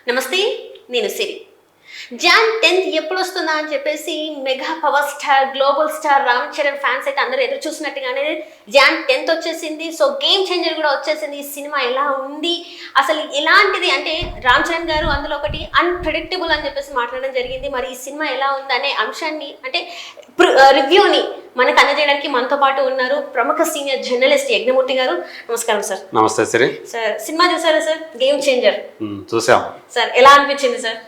నమస్తే, నేను సిరి. John 10th ఎప్పుడు వస్తుందా అని చెప్పేసి mega power star global star Ram Charan fans అయితే అందరూ ఎదురు చూసినట్టుగానే జాన్ 10th వచ్చేసింది. సో గేమ్ చేంజర్ కూడా వచ్చేసింది. ఈ సినిమా ఎలా ఉంది, అసలు ఎలాంటిది అంటే రామ్ చరణ్ గారు అందులో ఒకటి అన్ప్రెడిక్టబుల్ అని చెప్పేసి మాట్లాడడం జరిగింది. మరి ఈ సినిమా ఎలా ఉంది అనే అంశాన్ని అంటే రివ్యూని మనకు అందజేయడానికి మనతో పాటు ఉన్నారు ప్రముఖ సీనియర్ జర్నలిస్ట్ యజ్ఞమూర్తి గారు. నమస్కారం సార్. నమస్తే సిరి. సార్, సినిమా చూసారా సార్? గేమ్ చేంజర్ చూసాం సార్. ఎలా అనిపించింది సార్?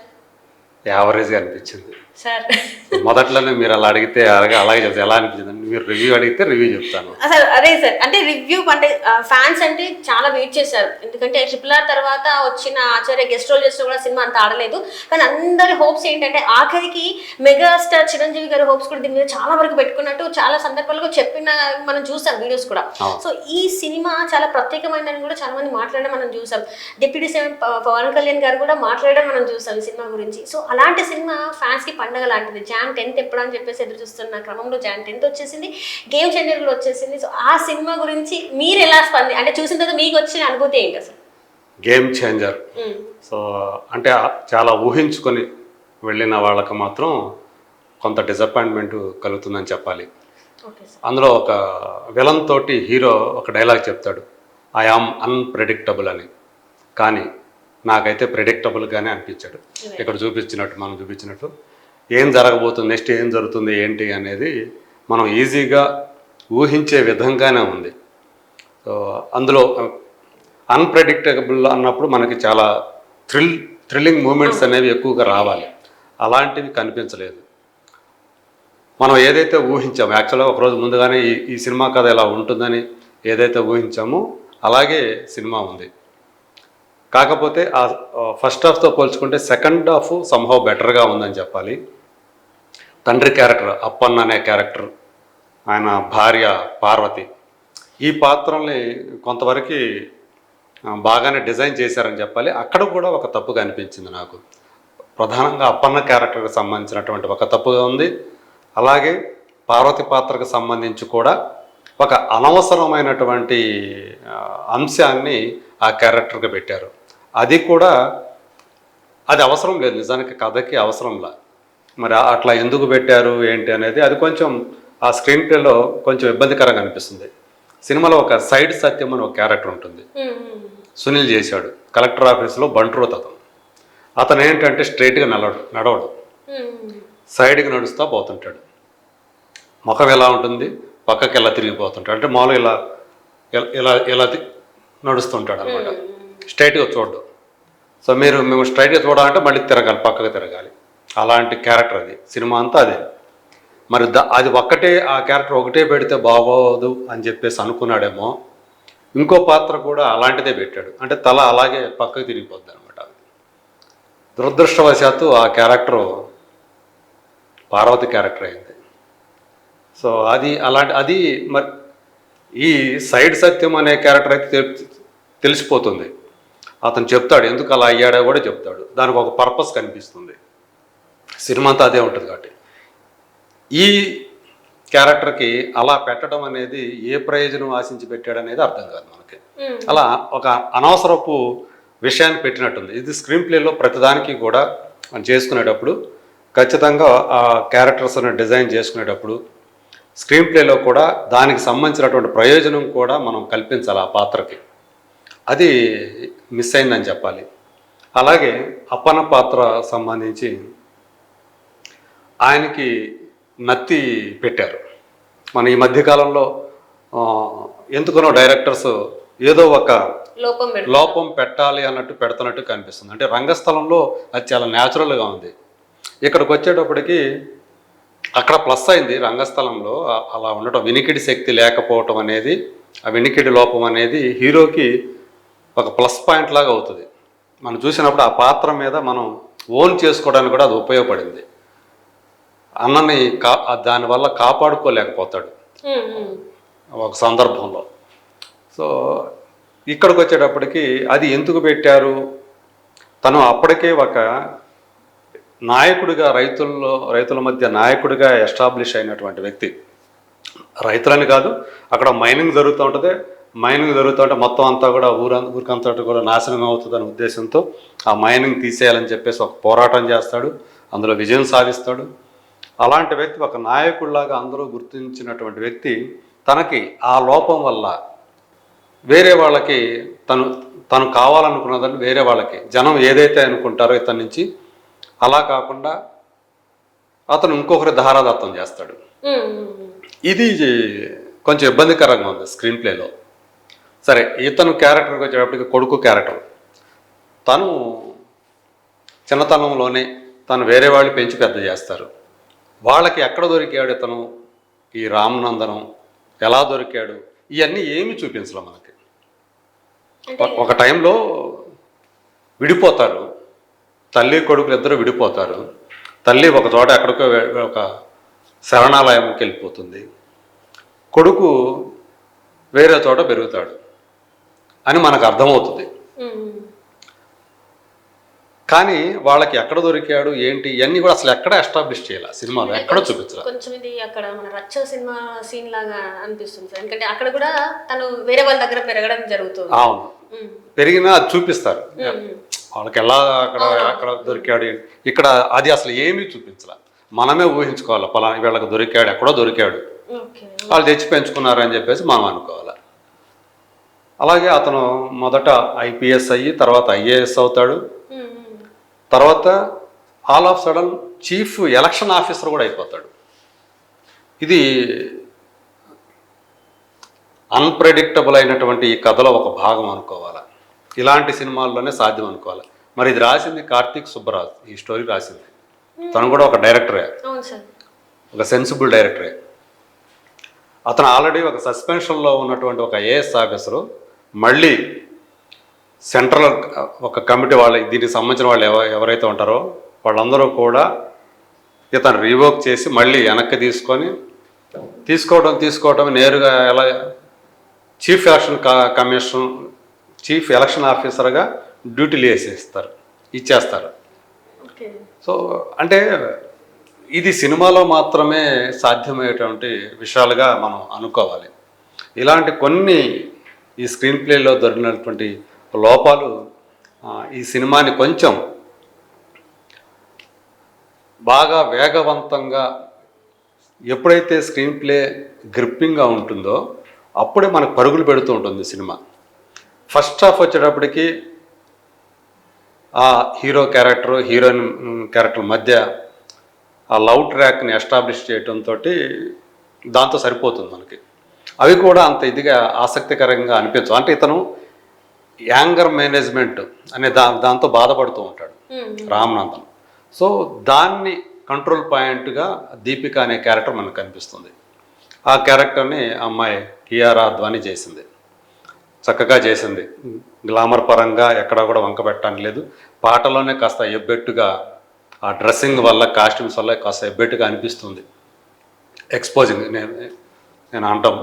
యావరేజ్గా అనిపించింది సార్. మొదట్లోనే మీరు అలా అడిగితే అలాగే చెప్తాను. ఎలా అనిపించింది మీరు రివ్యూ అడిగితే రివ్యూ చెప్తాను. అసలు అదే సార్, అంటే రివ్యూ అంటే ఫ్యాన్స్ అంటే చాలా వెయిట్ చేశారు. ఎందుకంటే RRR తర్వాత వచ్చిన ఆచార్య గెస్ట్ రోల్ చేసిన కూడా సినిమా అంత ఆడలేదు. కానీ అందరి హోప్స్ ఏంటంటే ఆఖరికి మెగాస్టార్ చిరంజీవి గారి హోప్స్ కూడా దీని మీద చాలా వరకు పెట్టుకున్నట్టు చాలా సందర్భాలుగా చెప్పిన మనం చూసాం వీడియోస్ కూడా. సో ఈ సినిమా చాలా ప్రత్యేకమైనదని కూడా చాలా మంది మాట్లాడడం మనం చూసాం. డిప్యూటీ సీఎం పవన్ కళ్యాణ్ గారు కూడా మాట్లాడడం మనం చూసాం ఈ సినిమా గురించి. సో అలాంటి సినిమా ఫ్యాన్స్ కి పండగ లాంటిది. జాన్ 10th ఎప్పుడు అని చెప్పేసి ఎదురు చూస్తున్న క్రమంలో జాన్ 10th వచ్చేసింది, గేమ్ చేంజర్ కూడా వచ్చేసింది. సో ఆ సినిమా గురించి మీరు ఎలా అంటే చూసిన తర్వాత మీకు వచ్చిన అనుభూతి ఏంటి అసలు? గేమ్ చేంజర్ సో అంటే చాలా ఊహించుకొని వెళ్ళిన వాళ్ళకి మాత్రం కొంత డిసప్పాయింట్మెంట్ కలుగుతుందని చెప్పాలి. అందులో ఒక విలన్ తోటి హీరో ఒక డైలాగ్ చెప్తాడు, ఐ ఆమ్ అన్ప్రెడిక్టబుల్ అని. కానీ నాకైతే ప్రెడిక్టబుల్గానే అనిపించాడు. ఇక్కడ మనం చూపించినట్టు ఏం జరగబోతుంది, నెక్స్ట్ ఏం జరుగుతుంది ఏంటి అనేది మనం ఈజీగా ఊహించే విధంగానే ఉంది. సో అందులో అన్ప్రెడిక్టబుల్ అన్నప్పుడు మనకి చాలా థ్రిల్లింగ్ మూమెంట్స్ అనేవి ఎక్కువగా రావాలి. అలాంటివి కనిపించలేదు. మనం ఏదైతే ఊహించామో యాక్చువల్గా ఒకరోజు ముందుగానే ఈ సినిమా కథ ఎలా ఉంటుందని ఏదైతే ఊహించామో అలాగే సినిమా ఉంది. కాకపోతే ఆ ఫస్ట్ హాఫ్తో పోల్చుకుంటే సెకండ్ హాఫ్ సంహౌ బెటర్గా ఉందని చెప్పాలి. తండ్రి క్యారెక్టర్ అప్పన్న అనే క్యారెక్టర్, ఆయన భార్య పార్వతి, ఈ పాత్రల్ని కొంతవరకు బాగానే డిజైన్ చేశారని చెప్పాలి. అక్కడ కూడా ఒక తప్పుగా అనిపించింది నాకు. ప్రధానంగా అప్పన్న క్యారెక్టర్కి సంబంధించినటువంటి ఒక తప్పుగా ఉంది. అలాగే పార్వతి పాత్రకు సంబంధించి కూడా ఒక అనవసరమైనటువంటి అంశాన్ని ఆ క్యారెక్టర్కి పెట్టారు. అది అవసరం లేదు, నిజానికి కథకి అవసరంలా. మరి అట్లా ఎందుకు పెట్టారు ఏంటి అనేది అది కొంచెం ఆ స్క్రీన్ ప్లేలో కొంచెం ఇబ్బందికరంగా అనిపిస్తుంది. సినిమాలో ఒక సైడ్ సత్యం అని ఒక క్యారెక్టర్ ఉంటుంది, సునీల్ చేశాడు. కలెక్టర్ ఆఫీస్లో బంట్రోత్ అతను ఏంటంటే స్ట్రైట్గా నడవడు, సైడ్కి నడుస్తూ పోతుంటాడు. ముఖం ఎలా ఉంటుంది, పక్కకి ఎలా తిరిగిపోతుంటాడు, అంటే మామూలుగా ఇలా ఇలా ఇలా నడుస్తుంటాడు అనమాట. స్ట్రైట్గా చూడడు. సో మేము స్ట్రైట్గా చూడాలంటే మళ్ళీ తిరగాలి, పక్కకు తిరగాలి. అలాంటి క్యారెక్టర్ అది. సినిమా అంతా అదే. మరి అది ఆ క్యారెక్టర్ ఒకటే పెడితే బాగోదు అని చెప్పేసి అనుకున్నాడేమో. ఇంకో పాత్ర కూడా అలాంటిదే పెట్టాడు, అంటే తల అలాగే పక్కకు తిరిగిపోద్ది అనమాట. దురదృష్టవశాత్తు ఆ క్యారెక్టరు పార్వతి క్యారెక్టర్ అయింది. సో అది మరి ఈ సైడ్ సత్యం అనే క్యారెక్టర్ అయితే తెలిసిపోతుంది. అతను చెప్తాడు ఎందుకు అలా అయ్యాడో కూడా చెప్తాడు. దానికి ఒక పర్పస్ కనిపిస్తుంది. సినిమా అంతా అదే ఉంటుంది. కాబట్టి ఈ క్యారెక్టర్కి అలా పెట్టడం అనేది ఏ ప్రయోజనం ఆశించి పెట్టాడు అనేది అర్థం కాదు మనకి. అలా ఒక అనవసరపు విషయాన్ని పెట్టినట్టుంది. ఇది స్క్రీన్ ప్లేలో ప్రతిదానికి కూడా చేసుకునేటప్పుడు ఖచ్చితంగా ఆ క్యారెక్టర్స్ని డిజైన్ చేసుకునేటప్పుడు స్క్రీన్ ప్లేలో కూడా దానికి సంబంధించినటువంటి ప్రయోజనం కూడా మనం కల్పించాలి ఆ పాత్రకి. అది మిస్ అయిందని చెప్పాలి. అలాగే అప్పన్న పాత్ర సంబంధించి ఆయనకి నత్తి పెట్టారు. మన ఈ మధ్యకాలంలో ఎందుకనో డైరెక్టర్స్ ఏదో ఒక లోపం పెట్టాలి అన్నట్టు పెడుతున్నట్టు కనిపిస్తుంది. అంటే రంగస్థలంలో అది చాలా న్యాచురల్గా ఉంది. ఇక్కడికి వచ్చేటప్పటికి అక్కడ ప్లస్ అయింది. రంగస్థలంలో అలా ఉండటం, వినికిడి శక్తి లేకపోవటం అనేది, ఆ వినికిడి లోపం అనేది హీరోకి ఒక ప్లస్ పాయింట్ లాగా అవుతుంది. మనం చూసినప్పుడు ఆ పాత్ర మీద మనం ఓన్ చేసుకోవడానికి కూడా అది ఉపయోగపడింది. అన్నని దానివల్ల కాపాడుకోలేకపోతాడు ఒక సందర్భంలో. సో ఇక్కడికి వచ్చేటప్పటికి అది ఎందుకు పెట్టారు, తను అప్పటికే ఒక నాయకుడిగా రైతుల మధ్య నాయకుడిగా ఎస్టాబ్లిష్ అయినటువంటి వ్యక్తి. రైతులని కాదు, అక్కడ మైనింగ్ జరుగుతూ ఉంటుంది, మైనింగ్ జరుగుతుంటే మొత్తం అంతా కూడా ఊరికంతా కూడా నాశనం అవుతుందనే ఉద్దేశంతో ఆ మైనింగ్ తీసేయాలని చెప్పేసి ఒక పోరాటం చేస్తాడు, అందులో విజయం సాధిస్తాడు. అలాంటి వ్యక్తి ఒక నాయకుడిలాగా అందరూ గుర్తించినటువంటి వ్యక్తి తనకి ఆ లోపం వల్ల వేరే వాళ్ళకి తను కావాలనుకున్నదాన్ని వేరే వాళ్ళకి జనం ఏదైతే అనుకుంటారో ఇతని నుంచి అలా కాకుండా అతను ఇంకొకరి ధారాదత్తం చేస్తాడు. ఇది కొంచెం ఇబ్బందికరంగా ఉంది స్క్రీన్ ప్లేలో. సరే, ఇతను క్యారెక్టర్కి వచ్చేటప్పటికి కొడుకు క్యారెక్టర్, తను చిన్నతనంలోనే తను వేరే వాళ్ళు పెంచి పెద్ద చేస్తారు. వాళ్ళకి ఎక్కడ దొరికాడు ఇతను, ఈ రామనందనం ఎలా దొరికాడు, ఇవన్నీ ఏమి చూపించలే మనకి. ఒక టైంలో విడిపోతారు, తల్లి కొడుకులు ఇద్దరు విడిపోతారు. తల్లి ఒక చోట ఎక్కడికో ఒక శరణాలయంకి వెళ్ళిపోతుంది, కొడుకు వేరే చోట పెరుగుతాడు అని మనకు అర్థమవుతుంది. కానీ వాళ్ళకి ఎక్కడ దొరికాడు ఏంటి ఇవన్నీ కూడా అసలు ఎక్కడ ఎస్టాబ్లిష్ చేయాలి, సినిమాలో ఎక్కడ చూపించాలి. కొంచెం ఇది అక్కడ మన రచ్చ సినిమా సీన్ లాగా అనిపిస్తుంది సార్, ఎందుకంటే అక్కడ కూడా తను వేరే వాళ్ళ దగ్గర పెరగడం జరుగుతుంది. అవును, పెరిగినా అది చూపిస్తారు, వాళ్ళకి ఎలా అక్కడ దొరికాడు. ఇక్కడ అది అసలు ఏమీ చూపించాలి, మనమే ఊహించుకోవాలి. పలానా వీళ్ళకి దొరికాడు, ఎక్కడో దొరికాడు, వాళ్ళు తెచ్చి పెంచుకున్నారు అని చెప్పేసి మనం అనుకోవాలి. అలాగే అతను మొదట ఐపీఎస్ అయ్యి తర్వాత ఐఏఎస్ అవుతాడు, తర్వాత all of sudden chief election officer కూడా అయిపోతాడు. ఇది అన్ప్రెడిక్టబుల్ అయినటువంటి ఈ కథలో ఒక భాగం అనుకోవాలి, ఇలాంటి సినిమాల్లోనే సాధ్యం అనుకోవాలి. మరి ఇది రాసింది కార్తీక్ సుబ్బరాజ్, ఈ స్టోరీ రాసింది. తను కూడా ఒక డైరెక్టరే, ఒక సెన్సిబుల్ డైరెక్టరే. అతను ఆల్రెడీ ఒక సస్పెన్షన్లో ఉన్నటువంటి ఒక ఐఏఎస్ ఆఫీసరు మళ్ళీ సెంట్రల్ ఒక కమిటీ వాళ్ళు, దీనికి సంబంధించిన వాళ్ళు ఎవరైతే ఉంటారో వాళ్ళందరూ కూడా ఇతను రివోక్ చేసి మళ్ళీ వెనక్కి తీసుకోవడం నేరుగా ఎలా చీఫ్ ఎలక్షన్ ఆఫీసర్గా డ్యూటీలు ఇచ్చేస్తారు. సో అంటే ఇది సినిమాలో మాత్రమే సాధ్యమయ్యేటువంటి విషయాలుగా మనం అనుకోవాలి. ఇలాంటి కొన్ని ఈ స్క్రీన్ ప్లేలో దొరికినటువంటి లోపాలు ఈ సినిమాని కొంచెం బాగా వేగవంతంగా, ఎప్పుడైతే స్క్రీన్ ప్లే గ్రిప్పింగ్గా ఉంటుందో అప్పుడే మనకు పరుగులు పెడుతూ ఉంటుంది సినిమా. ఫస్ట్ హాఫ్ వచ్చేటప్పటికి ఆ హీరో క్యారెక్టర్ హీరోయిన్ క్యారెక్టర్ మధ్య ఆ లవ్ ట్రాక్ని ఎస్టాబ్లిష్ చేయడంతో దాంతో సరిపోతుంది మనకి. అవి కూడా అంత ఇదిగా ఆసక్తికరంగా అనిపించవు. అంటే ఇతను యాంగర్ మేనేజ్మెంట్ అనే దాంతో బాధపడుతూ ఉంటాడు రామనందన్. సో దాన్ని కంట్రోల్ పాయింట్గా దీపిక అనే క్యారెక్టర్ మనకు కనిపిస్తుంది. ఆ క్యారెక్టర్ని అమ్మాయి కియారా అద్వానీ చేసింది, చక్కగా చేసింది. గ్లామర్ పరంగా ఎక్కడా కూడా వంక పెట్టడానికి లేదు. పాటలోనే కాస్త ఎబ్బెట్టుగా, ఆ డ్రెస్సింగ్ వల్ల కాస్ట్యూమ్స్ వల్ల కాస్త ఎబ్బెట్టుగా అనిపిస్తుంది. ఎక్స్పోజింగ్ నేను అంటాం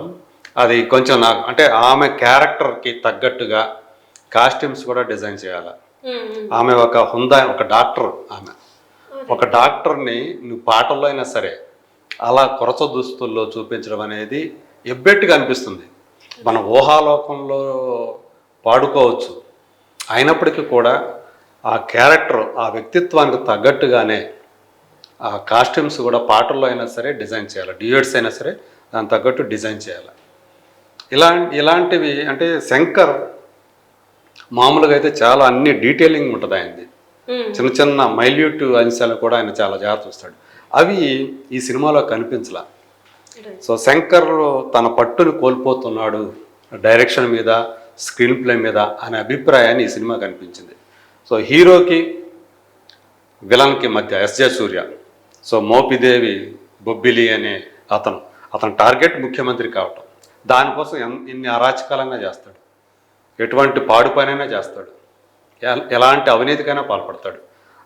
అది కొంచెం నాకు, అంటే ఆమె క్యారెక్టర్కి తగ్గట్టుగా కాస్ట్యూమ్స్ కూడా డిజైన్ చేయాలి. ఆమె ఒక హుందా, ఒక డాక్టర్. ఆమె ఒక డాక్టర్ని నువ్వు పాటల్లో అయినా సరే అలా కొరచ దుస్తుల్లో చూపించడం అనేది ఎబ్బెట్టుగా అనిపిస్తుంది. మన ఊహాలోకంలో పాడుకోవచ్చు, అయినప్పటికీ కూడా ఆ క్యారెక్టర్, ఆ వ్యక్తిత్వానికి తగ్గట్టుగానే ఆ కాస్ట్యూమ్స్ కూడా పాటల్లో అయినా సరే డిజైన్ చేయాలి, డ్యూయట్స్ అయినా సరే దానికి తగ్గట్టు డిజైన్ చేయాలి. ఇలాంటివి అంటే శంకర్ మామూలుగా అయితే చాలా అన్ని డీటెయిలింగ్ ఉంటుంది ఆయనది. చిన్న చిన్న మైల్యూట్ అంశాలు కూడా ఆయన చాలా జాగ్రత్త చూస్తాడు. అవి ఈ సినిమాలో కనిపించలా. సో శంకర్ తన పట్టును కోల్పోతున్నాడు డైరెక్షన్ మీద, స్క్రీన్ ప్లే మీద అనే అభిప్రాయాన్ని ఈ సినిమా కనిపించింది. సో హీరోకి విలన్కి మధ్య ఎస్జే సూర్య, సో మోపిదేవి బొబ్బిలి అనే అతను టార్గెట్ ముఖ్యమంత్రి కావటం, దానికోసం ఇన్ని అరాచకాలంగా చేస్తాడు, ఎటువంటి పాడు పనైనా చేస్తాడు, ఎలాంటి అవినీతికైనా పాల్పడతాడు.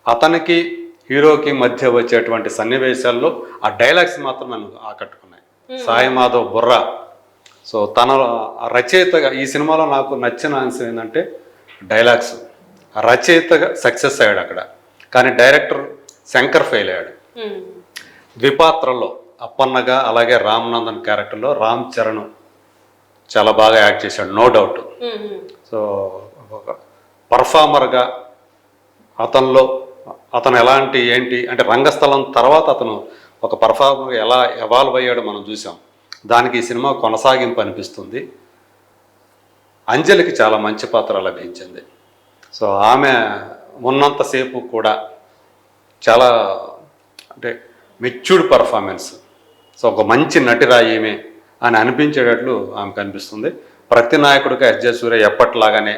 అతనికి హీరోకి మధ్య వచ్చేటువంటి సన్నివేశాల్లో ఆ డైలాగ్స్ మాత్రం నన్ను ఆకట్టుకున్నాయి. సాయి మాధవ్ బుర్రా, సో తన రచయితగా ఈ సినిమాలో నాకు నచ్చిన అంశం ఏంటంటే డైలాగ్స్. రచయితగా సక్సెస్ అయ్యాడు అక్కడ, కానీ డైరెక్టర్ శంకర్ ఫెయిల్ అయ్యాడు. ద్విపాత్రలో అప్పన్నగా, అలాగే రామనందన్ క్యారెక్టర్లో రామ్ చరణ్ చాలా బాగా యాక్ట్ చేశాడు, నో డౌట్. సో ఒక పర్ఫార్మర్గా అతను ఎలాంటి ఏంటి అంటే రంగస్థలం తర్వాత అతను ఒక పర్ఫార్మర్గా ఎలా ఎవాల్వ్ అయ్యాడో మనం చూసాం. దానికి ఈ సినిమా కొనసాగింపు అనిపిస్తుంది. అంజలికి చాలా మంచి పాత్ర లభించింది. సో ఆమె ఉన్నంతసేపు కూడా చాలా అంటే మెచ్యూర్డ్ పర్ఫార్మెన్స్. సో ఒక మంచి నటిరాయేమే అని అనిపించేటట్లు ఆమె కనిపిస్తుంది. ప్రతి నాయకుడిగా ఎస్జే సూర్య ఎప్పట్లాగానే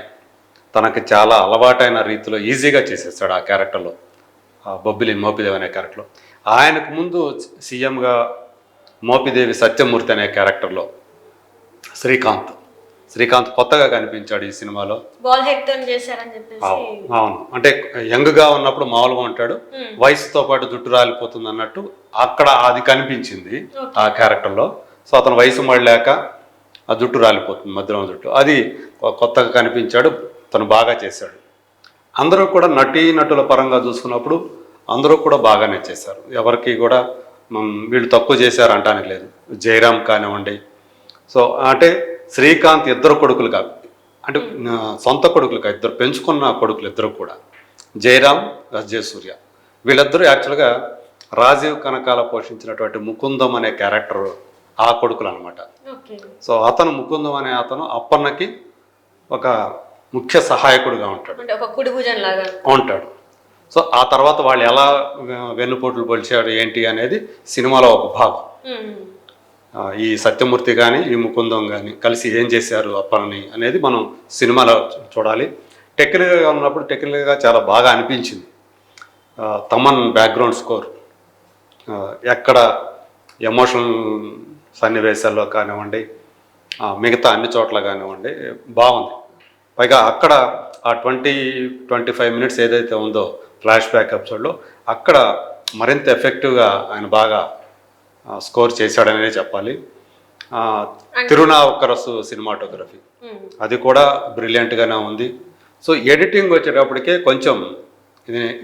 తనకి చాలా అలవాటైన రీతిలో ఈజీగా చేసేస్తాడు ఆ క్యారెక్టర్లో, బొబ్బిలి మోపిదేవి అనే క్యారెక్టర్లో. ఆయనకు ముందు సీఎంగా మోపిదేవి సత్యమూర్తి అనే క్యారెక్టర్లో శ్రీకాంత్ కొత్తగా కనిపించాడు ఈ సినిమాలో. బాల్ హెడ్ తో చేశారని చెప్పేసి. అవును, అంటే యంగ్గా ఉన్నప్పుడు మామూలుగా ఉంటాడు, వయసుతో పాటు జుట్టు రాలిపోతుంది అన్నట్టు అక్కడ అది కనిపించింది ఆ క్యారెక్టర్లో. సో అతను వయసు మళ్ళాక ఆ జుట్టు రాలిపోతుంది, మధ్యలో జుట్టు, అది కొత్తగా కనిపించాడు. తను బాగా చేశాడు. అందరూ కూడా నటుల పరంగా చూసుకున్నప్పుడు అందరూ కూడా బాగానే చేశారు. ఎవరికి కూడా వీళ్ళు తక్కువ చేశారు అంటానికి లేదు. జయరామ్ కానివ్వండి, సో అంటే శ్రీకాంత్ ఇద్దరు కొడుకులుగా, అంటే సొంత కొడుకులుగా ఇద్దరు పెంచుకున్న కొడుకులు ఇద్దరు కూడా, జయరామ్, ఎస్జే సూర్య, వీళ్ళిద్దరూ యాక్చువల్గా రాజీవ్ కనకాల పోషించినటువంటి ముకుందం అనే క్యారెక్టర్ ఆ కొడుకులు అనమాట. సో అతను ముకుందం అనే అతను అప్పన్నకి ఒక ముఖ్య సహాయకుడిగా ఉంటాడు. సో ఆ తర్వాత వాళ్ళు ఎలా వెన్నుపోట్లు పొలిచాడు ఏంటి అనేది సినిమాలో ఒక భాగం. ఈ సత్యమూర్తి కానీ ఈ ముకుందం కానీ కలిసి ఏం చేశారు అప్పని అనేది మనం సినిమాలో చూడాలి. టెక్నికల్గా ఉన్నప్పుడు టెక్నికల్గా చాలా బాగా అనిపించింది. తమన్ బ్యాక్గ్రౌండ్ స్కోర్ ఎక్కడ ఎమోషనల్ సన్నివేశాల్లో కానివ్వండి, మిగతా అన్ని చోట్ల కానివ్వండి బాగుంది. పైగా అక్కడ ఆ 20-25 మినిట్స్ ఏదైతే ఉందో ఫ్లాష్ బ్యాక్ ఎపిసోడ్లో అక్కడ మరింత ఎఫెక్టివ్గా ఆయన బాగా స్కోర్ చేశాడనే చెప్పాలి. తిరునావుకరసు సినిమాటోగ్రఫీ అది కూడా బ్రిలియంట్గానే ఉంది. సో ఎడిటింగ్ వచ్చేటప్పటికే కొంచెం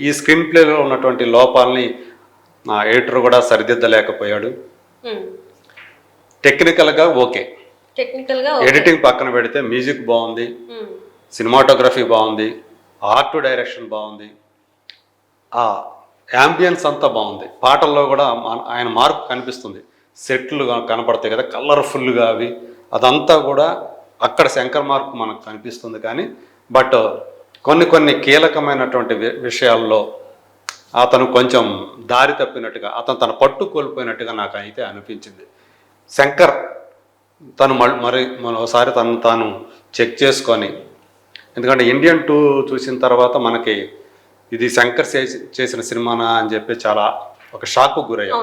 ఈ స్క్రీన్ ప్లేలో ఉన్నటువంటి లోపాలని ఎడిటర్ కూడా సరిదిద్దలేకపోయాడు. టెక్నికల్గా ఓకే, ఎడిటింగ్ పక్కన పెడితే మ్యూజిక్ బాగుంది, సినిమాటోగ్రఫీ బాగుంది, ఆర్ట్ డైరెక్షన్ బాగుంది, ఆ యాంబియన్స్ అంతా బాగుంది. పాటల్లో కూడా ఆయన మార్పు కనిపిస్తుంది. సెట్లు కనపడతాయి కదా కలర్ఫుల్గా, అదంతా కూడా అక్కడ శంకర్ మార్క్ మనకు కనిపిస్తుంది. కానీ బట్ కొన్ని కీలకమైనటువంటి విషయాల్లో అతను కొంచెం దారి తప్పినట్టుగా, అతను తన పట్టు కోల్పోయినట్టుగా నాకు అయితే అనిపించింది. శంకర్ తను మరోసారి తాను చెక్ చేసుకొని, ఎందుకంటే ఇండియన్ 2 చూసిన తర్వాత మనకి ఇది శంకర్ చేసిన సినిమానా అని చెప్పి చాలా ఒక షాక్కు గురయ్యాం.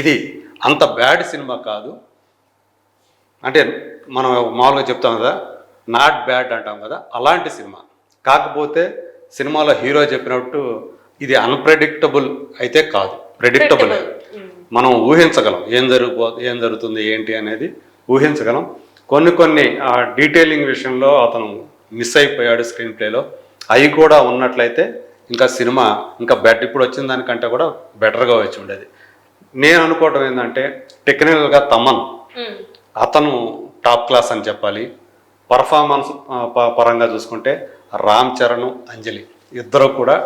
ఇది అంత బ్యాడ్ సినిమా కాదు, అంటే మనం మామూలుగా చెప్తాం కదా నాట్ బ్యాడ్ అంటాం కదా, అలాంటి సినిమా. కాకపోతే సినిమాలో హీరో చెప్పినట్టు ఇది అన్ప్రెడిక్టబుల్ అయితే కాదు, ప్రెడిక్టబుల్. మనం ఊహించగలం ఏం జరుగుతుంది ఏంటి అనేది ఊహించగలం. కొన్ని డీటెయిలింగ్ విషయంలో అతను మిస్ అయిపోయాడు స్క్రీన్ ప్లేలో. అవి కూడా ఉన్నట్లయితే ఇంకా సినిమా ఇంకా ఇప్పుడు వచ్చిన దానికంటే కూడా బెటర్గా వచ్చి ఉండేది. నేను అనుకోవటం ఏంటంటే టెక్నికల్గా తమన్ అతను టాప్ క్లాస్ అని చెప్పాలి. పర్ఫార్మెన్స్ పరంగా చూసుకుంటే రామ్ చరణ్, అంజలి ఇద్దరు కూడా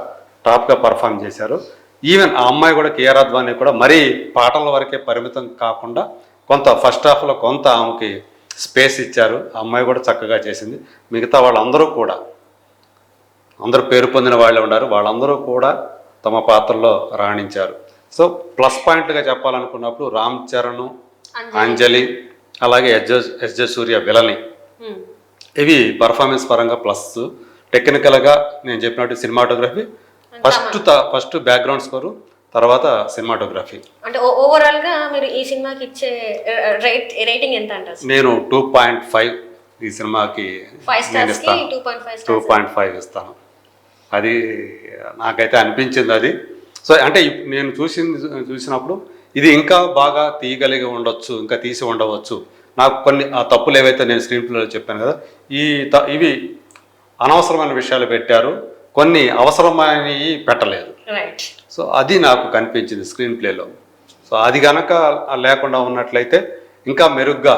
టాప్గా పర్ఫామ్ చేశారు. ఈవెన్ ఆ అమ్మాయి కూడా కేఆర్ అద్వానీ కూడా మరీ పాటల వరకే పరిమితం కాకుండా కొంత ఫస్ట్ హాఫ్లో కొంత ఆమెకి స్పేస్ ఇచ్చారు. ఆ అమ్మాయి కూడా చక్కగా చేసింది. మిగతా వాళ్ళందరూ కూడా అందరూ పేరు పొందిన వాళ్ళే ఉన్నారు, వాళ్ళందరూ కూడా తమ పాత్రలో రాణించారు. సో ప్లస్ పాయింట్గా చెప్పాలనుకున్నప్పుడు రామ్ చరణ్, అంజలి, అలాగే ఎస్జే సూర్య విలని, ఇవి పర్ఫార్మెన్స్ పరంగా ప్లస్. టెక్నికల్గా నేను చెప్పినట్టు సినిమాటోగ్రఫీ ఫస్ట్ బ్యాక్గ్రౌండ్ స్కోరు, తర్వాత సినిమాటోగ్రఫీ. అంటే ఓవరాల్ గా మీరు ఈ సినిమాకి ఇచ్చే రేటింగ్ ఎంత అంటారు? నేను 2.5 ఈ సినిమాకి నేను ఇస్తాను. 2.5 ఇస్తాను. అది నాకైతే అనిపించింది అది. సో అంటే నేను చూసినప్పుడు ఇది ఇంకా బాగా తీయగలిగి ఉండొచ్చు, ఇంకా తీసి ఉండవచ్చు. నాకు కొన్ని ఆ తప్పులు ఏవైతే నేను స్క్రీన్ ప్లేలో చెప్పాను కదా, ఇవి అనవసరమైన విషయాలు పెట్టారు, కొన్ని అవసరమైనవి పెట్టలేదు. సో అది నాకు కనిపించింది స్క్రీన్ ప్లేలో. సో అది కనుక లేకుండా ఉన్నట్లయితే ఇంకా మెరుగ్గా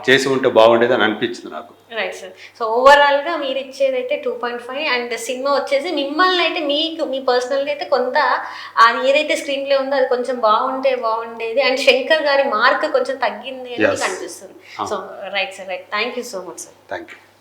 చేసి ఉంటే బాగుండేది అని అనిపించింది నాకు. Right sir. సో ఓవరాల్గా మీరు ఇచ్చేది అయితే 2.5 అండ్ సినిమా వచ్చేసి మిమ్మల్ని అయితే మీకు మీ పర్సనల్గా అయితే కొంత అది ఏదైతే స్క్రీన్ ప్లే ఉందో అది కొంచెం బాగుంటే బాగుండేది అండ్ శంకర్ గారి మార్క్ కొంచెం తగ్గింది అని Yes. మీకు అనిపిస్తుంది. So right sir, right. Thank you so much sir. Thank you.